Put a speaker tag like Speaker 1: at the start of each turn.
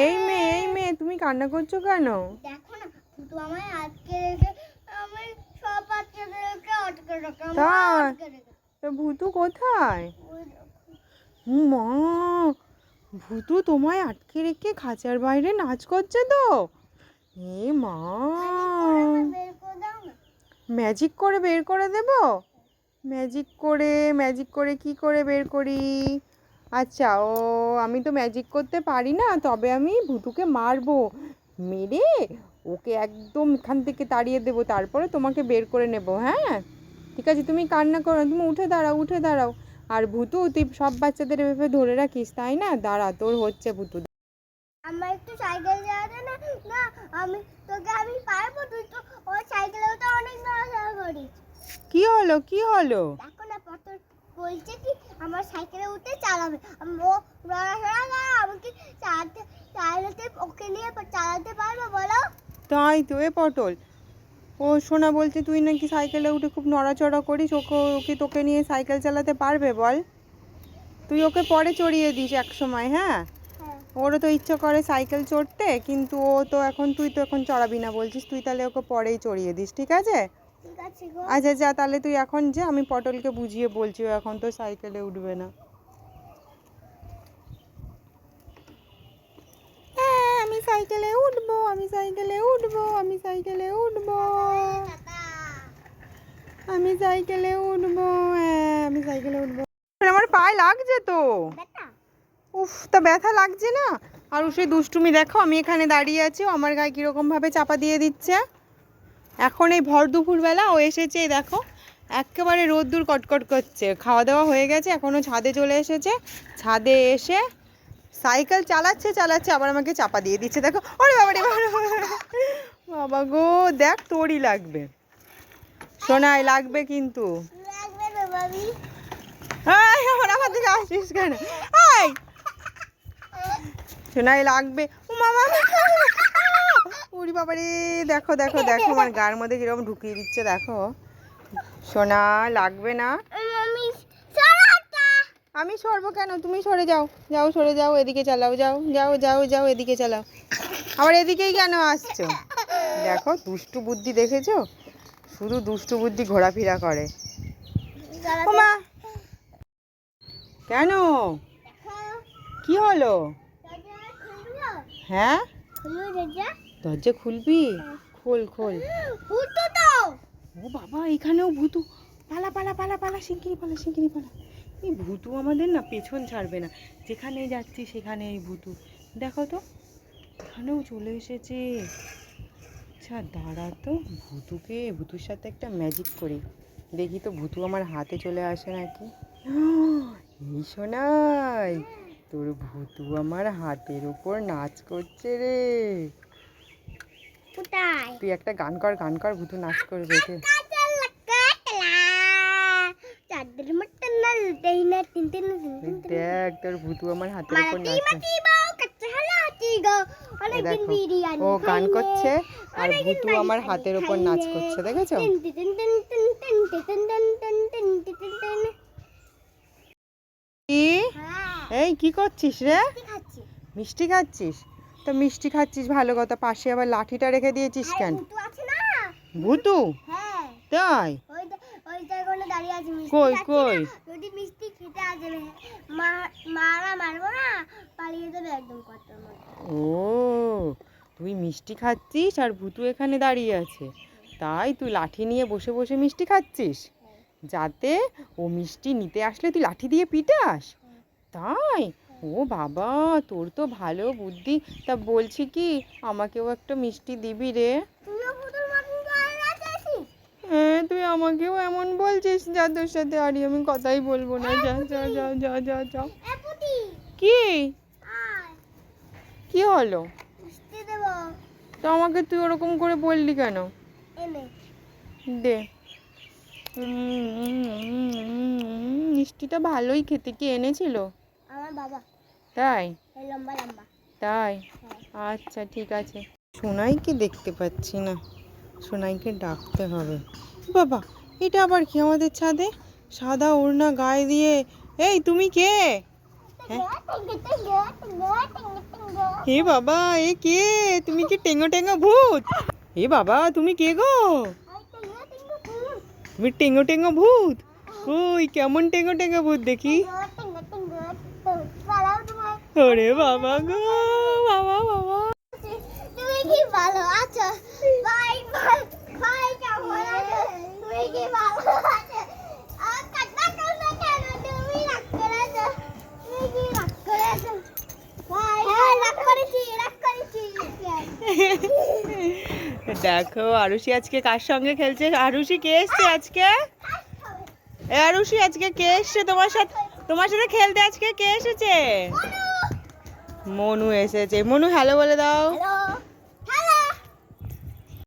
Speaker 1: এই মেয়ে তুমি কান্না করছো কেন?
Speaker 2: দেখো না ভূতু আমায় আটকে রেখে আমি সব বাচ্চাদেরকে আটকে রেখে
Speaker 1: তো ভূতু কোথায়? মা, ভূতু তোমায় আটকে রেখে খাঁচার বাইরে নাচ করছে তো। এ মা, ম্যাজিক করে বের করে দেব? ম্যাজিক করে কি করে বের করি? আচ্ছা, আমি তো ম্যাজিক করতে পারি না, তবে আমি ভূতুকে মারবো, মেরে ওকে একদম এখান থেকে তাড়িয়ে দেবো, তারপরে তোমাকে বের করে নেব। হ্যাঁ ঠিক আছে, তুমি কান্না করো, তুমি উঠে দাঁড়াও। আর ভূতু, তুই সব বাচ্চাদের এভাবে ধরে রাখিস তাই না? দাঁড়া, তোর হচ্ছে ভূতু।
Speaker 2: আমার একটু সাইকেল চালাতে না, না আমি পারবো, তুই তো ওই সাইকেলেও তো অনেক নড়াচড়া করিস।
Speaker 1: কি হলো?
Speaker 2: দেখো না পটল বলছে কি আমার সাইকেলে উঠে চালাবে, ও নড়াচড়া করে, আমি কি চালাতে ওকে নিয়ে চালাতে পারবো বলো?
Speaker 1: তাই তো। এ পটল, ও সোনা বলছে তুই নাকি সাইকেলে উঠে খুব নড়াচড়া করিস, ওকে তোকে নিয়ে সাইকেল চালাতে পারবে বল? তুই ওকে পরে চড়িয়ে দিস এক সময়। হ্যাঁ, ওরও তো ইচ্ছা করে সাইকেল চড়তে, কিন্তু তুই তো এখন চড়াবি না বলছিস, তুই তাহলে ওকে পরেই চড়িয়ে দিস, ঠিক আছে? আচ্ছা যা, তাহলে তুই এখন যা, আমি পটলকে বুঝিয়ে বলছি, ও এখন তো সাইকেলে উঠবে না। হ্যাঁ, আমি সাইকেলে উঠবো। আমি সাইকেলে উঠবো। আমার পায়ে লাগছে তো। উফ, তা ব্যথা লাগছে না? আর সে দুষ্টুমি দেখো, আমি এখানে দাঁড়িয়ে আছি, আমার গায়ে কিরকম ভাবে চাপা দিয়ে দিচ্ছে। এখন এই ভর দুপুরবেলা ও এসেছে, দেখো একেবারে রোদ্দুর কটকট করছে, খাওয়া দাওয়া হয়ে গেছে, এখনও ছাদে চলে এসেছে। ছাদে এসে সাইকেল চালাচ্ছে আবার আমাকে চাপা দিয়ে দিচ্ছে, দেখো। ওরে বাবা রে বাবা গো, দেখ তোরই লাগবে সোনাই, লাগবে কিন্তু। আমার দিকে আসছিস কেন? সোনাই লাগবে। ও মামা, উড়ি বাবা রে, দেখো আমার গায়ের মধ্যে কিরকম ঢুকিয়ে দিচ্ছে, দেখো। সোনা, লাগবে না? আমি সরবো কেন? তুমি সরে যাও, এদিকে চালাও, যাও এদিকে চালাও। আবার এদিকেই কেন আসছো? দেখো দুষ্টু বুদ্ধি, দেখেছো? শুধু দুষ্টু বুদ্ধি ঘোরাফেরা করে। ওমা, কেন? কি হলো? হ্যাঁ, দরজা খুলবি? খোল। ও বাবা, এখানেও ভূতু। পালা, শিগগিরি পালা। এই ভূতু আমাদের না পেছন ছাড়বে না, যেখানে যাচ্ছি সেখানে এই ভূতু। দেখো তো, এখানেও চলে এসেছে। আচ্ছা দাঁড়া তো, ভূতুর সাথে একটা ম্যাজিক করি, দেখি তো ভূতু আমার হাতে চলে আসে নাকি। এই শোনাই, তোর ভূতু আমার হাতের উপর নাচ করছে রে। তুই একটা গান কর, ভূতু নাচ করবে। দেখ, তোর ভূতু আমার হাতের উপর নাচছে। ও গান করছে আর ভূতু আমার হাতের উপর নাচ করছে, দেখেছো? এই কি করছিস রে? মিষ্টি খাচ্ছিস? তো মিষ্টি খাচ্ছিস ভালো কথা, পাশে আবার লাঠিটা রেখে দিয়েছিস কেন? ভূতু? তাই? কই?
Speaker 2: যদি মিষ্টি খেতে আসবে, মারা মারবো না, পালিয়ে যাবে একদম কতর মধ্যে।
Speaker 1: ও, তুই মিষ্টি খাচ্ছিস আর ভূতু এখানে দাঁড়িয়ে আছে, তাই তুই লাঠি নিয়ে বসে মিষ্টি খাচ্ছিস, যাতে ও মিষ্টি নিতে আসলে তুই লাঠি দিয়ে পিটাস, তাই? ও বাবা, তোর তো ভালো বুদ্ধি। তা বলছি কি, আমাকেও একটা মিষ্টি দিবি রে? হ্যাঁ, তুই আমাকেও এমন বলছিস, যা তোর সাথে আর আমি কথাই বলবো না, যা। কি হলো? তো আমাকে তুই ওরকম করে বললি কেন? দে। মিষ্টিটা ভালোই খেতে, কি এনেছিল?
Speaker 2: আমার বাবা।
Speaker 1: তাই?
Speaker 2: লম্বা।
Speaker 1: তাই? আচ্ছা ঠিক আছে। সোনাইকে দেখতে পাচ্ছি না, সোনাইকে ডাকতে হবে। বাবা, এটা আবার কি আমাদের ছাদে? সাদা ওড়না গায়ে দিয়ে। এই তুমি কে? হে বাবা, এ কে? তুমি কি টেঙ্গো টেঙ্গো ভূত? হে বাবা, তুমি কে গো? তুমি টেঙ্গো টেঙ্গো ভূত? ওই কেমন টেঙ্গো টেঙ্গো ভূত দেখি? ওরে বাবা গো, বাবা বাবা।
Speaker 2: তুমি কি ভালো আছো? বাই বাই বাই, কেমন আছো? তুমি কি ভালো আছো? আর কান্না করছো কেন? তুমি রাগ করেছো? তুমি কি রাগ করেছো? বাই, হ্যাঁ রাগ করেছি।
Speaker 1: দেখো আরুষি আজকে কার সঙ্গে খেলছে। আরুষি কে এসছে আজকে? এ আরুষি, আজকে কে এসছে তোমার সাথে খেলতে? আজকে কে এসেছে? মনু এসেছে। মনু হ্যালো বলে দাও।
Speaker 2: হ্যালো।